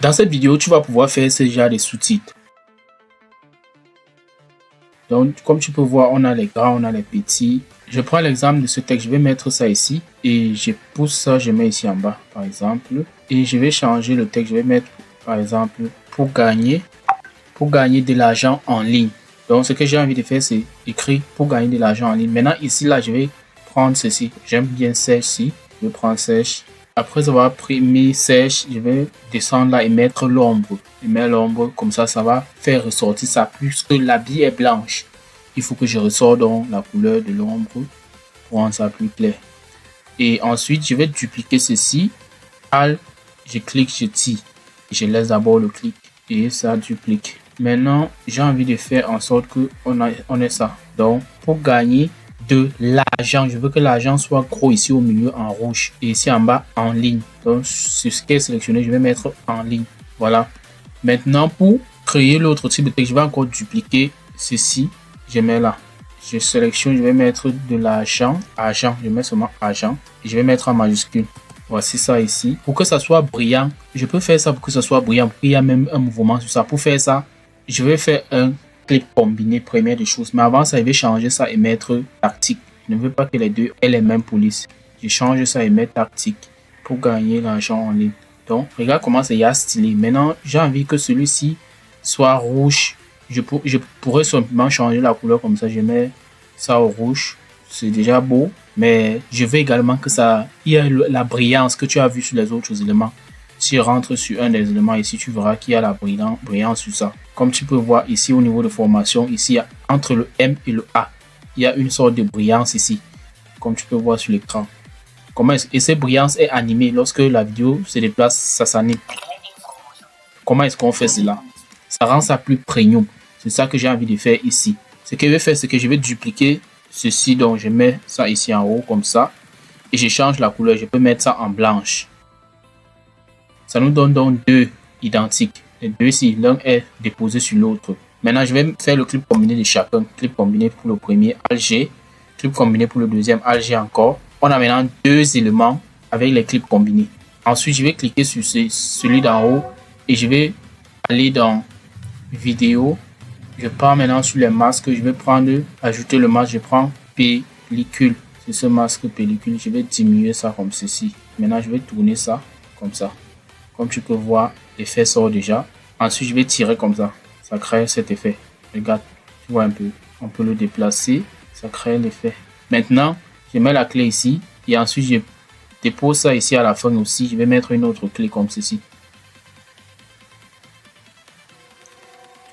Dans cette vidéo, tu vas pouvoir faire ce genre de sous-titres. Donc, comme tu peux voir, on a les grands, on a les petits. Je prends l'exemple de ce texte, je vais mettre ça ici et je pousse ça, je mets ici en bas, par exemple. Et je vais changer le texte, je vais mettre, par exemple, pour gagner de l'argent en ligne. Donc, ce que j'ai envie de faire, c'est écrire pour gagner de l'argent en ligne. Maintenant, ici, là, je vais prendre ceci. J'aime bien sèche ici. Je vais prendre sèche. Après avoir mis sèche, je vais descendre là et mettre l'ombre. Je mets l'ombre, comme ça va faire ressortir ça puisque l'habit est blanche. Il faut que je ressorte donc la couleur de l'ombre pour rendre ça plus clair. Et ensuite, je vais dupliquer ceci. Alt, je clique, je tire. Je laisse d'abord le clic et ça duplique. Maintenant, j'ai envie de faire en sorte que on ait ça. Donc, pour gagner de l'argent, je veux que l'argent soit gros ici au milieu en rouge et ici en bas en ligne. Donc, sur ce qui est sélectionné, je vais mettre en ligne. Voilà. Maintenant, pour créer l'autre type de texte, je vais encore dupliquer ceci. Je mets là. Je sélectionne, je vais mettre de l'argent. Argent, je mets seulement argent. Et je vais mettre en majuscule. Voici ça ici. Pour que ça soit brillant, je peux faire ça pour que ça soit brillant. Pour qu'il y a même un mouvement sur ça. Pour faire ça, je vais faire un clip combiné, première des choses. Mais avant ça, je vais changer ça et mettre tactique. Je ne veux pas que les deux aient les mêmes polices. Je change ça et mettre tactique pour gagner l'argent en ligne. Donc, regarde comment c'est stylé. Maintenant, j'ai envie que celui-ci soit rouge. Je pourrais simplement changer la couleur comme ça. Je mets ça au rouge. C'est déjà beau. Mais je veux également que ça y ait la brillance que tu as vu sur les autres éléments. Si je rentre sur un des éléments ici, tu verras qu'il y a la brillance sur ça. Comme tu peux voir ici au niveau de formation, ici entre le M et le A, il y a une sorte de brillance ici. Comme tu peux voir sur l'écran. Et cette brillance est animée. Lorsque la vidéo se déplace, ça s'anime. Comment est-ce qu'on fait cela? Ça rend ça plus premium. C'est ça que j'ai envie de faire ici. Ce que je vais faire, c'est que je vais dupliquer ceci. Donc, je mets ça ici en haut comme ça. Et je change la couleur. Je peux mettre ça en blanche. Ça nous donne donc deux identiques. Les deux ici, l'un est déposé sur l'autre. Maintenant, je vais faire le clip combiné de chacun. Clip combiné pour le premier, Alt-G. Clip combiné pour le deuxième, Alt-G encore. On a maintenant deux éléments avec les clips combinés. Ensuite, je vais cliquer sur celui d'en haut et je vais aller dans vidéo. Je pars maintenant sur les masques. Je vais prendre, ajouter le masque. Je prends pellicule. C'est ce masque pellicule. Je vais diminuer ça comme ceci. Maintenant, je vais tourner ça comme ça. Comme tu peux voir, l'effet sort déjà. Ensuite, je vais tirer comme ça. Ça crée cet effet. Regarde, tu vois un peu. On peut le déplacer. Ça crée l'effet. Maintenant, je mets la clé ici. Et ensuite, je dépose ça ici à la fin aussi. Je vais mettre une autre clé comme ceci.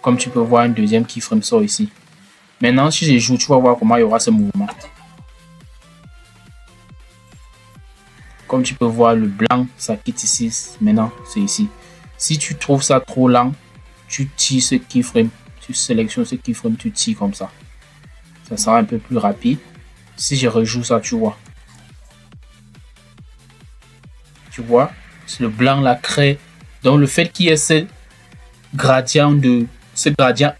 Comme tu peux voir, un deuxième keyframe sort ici. Maintenant, si je joue, tu vas voir comment il y aura ce mouvement. Comme tu peux voir, le blanc, ça quitte ici. Maintenant, c'est ici. Si tu trouves ça trop lent, tu tires ce keyframe. Tu sélectionnes ce keyframe, tu tires comme ça. Ça sera un peu plus rapide. Si je rejoue ça, tu vois. Tu vois, le blanc là crée. Donc, le fait qu'il y ait ce gradient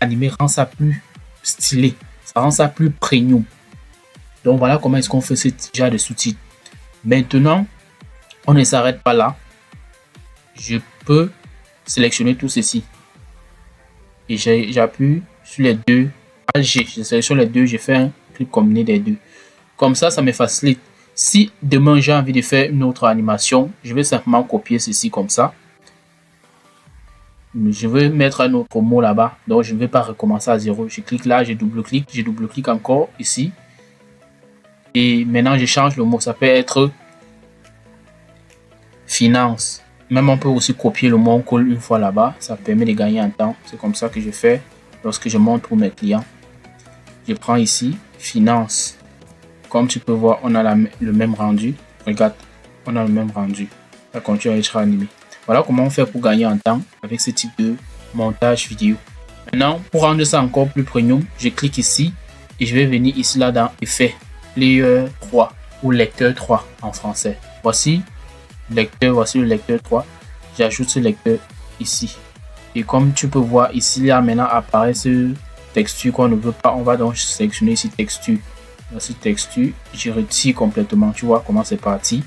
animé rend ça plus stylé. Ça rend ça plus premium. Donc, voilà comment est-ce qu'on fait ce genre de sous-titres. Maintenant, on ne s'arrête pas là. Je peux sélectionner tout ceci. Et j'appuie sur les deux. Alt-G, je sélectionne les deux. Je fais un clip combiné des deux. Comme ça, ça me facilite. Si demain j'ai envie de faire une autre animation, je vais simplement copier ceci comme ça. Je vais mettre un autre mot là-bas. Donc, je ne vais pas recommencer à zéro. Je clique là, je double-clique encore ici. Et maintenant, je change le mot. Ça peut être finance. Même on peut aussi copier le mot, on colle une fois là-bas. Ça permet de gagner en temps. C'est comme ça que je fais lorsque je montre pour mes clients. Je prends ici finance. Comme tu peux voir, on a le même rendu. Regarde, on a le même rendu. Ça continue à être animé. Voilà comment on fait pour gagner en temps avec ce type de montage vidéo. Maintenant, pour rendre ça encore plus premium, je clique ici et je vais venir ici là dans effet Player 3 ou lecteur 3 en français. Voici le lecteur 3. J'ajoute ce lecteur ici. Et comme tu peux voir ici, là maintenant apparaît ce texture qu'on ne veut pas. On va donc sélectionner ici texture. Voici texture. Je retire complètement. Tu vois comment c'est parti.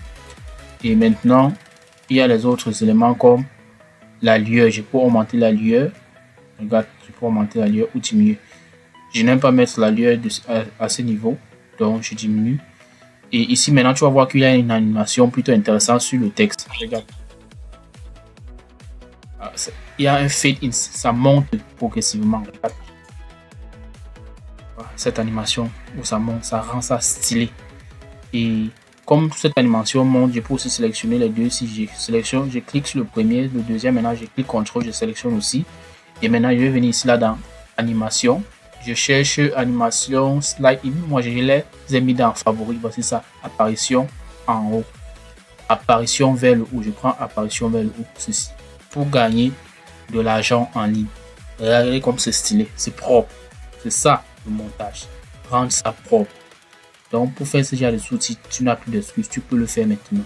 Et maintenant, il y a les autres éléments comme la lueur. Je peux augmenter la lueur. Regarde, je peux augmenter la lueur ou diminuer. Je n'aime pas mettre la lueur à ce niveau, donc je diminue. Et ici, maintenant, tu vas voir qu'il y a une animation plutôt intéressante sur le texte. Regarde. Il y a un fade in, ça monte progressivement. Regarde. Cette animation où ça monte, ça rend ça stylé. Et comme cette animation monte, je peux aussi sélectionner les deux. Si je sélectionne, je clique sur le premier, le deuxième, maintenant je clique CTRL, je sélectionne aussi. Et maintenant, je vais venir ici là dans animation. Je cherche animation slide in. Moi, je les ai mis dans favori. Voici ça. Apparition en haut. Apparition vers le haut. Je prends apparition vers le haut. Ceci. Pour gagner de l'argent en ligne. Regardez comme c'est stylé. C'est propre. C'est ça le montage. Rendre ça propre. Donc, pour faire ce genre de outils, tu n'as plus d'excuses. Tu peux le faire maintenant.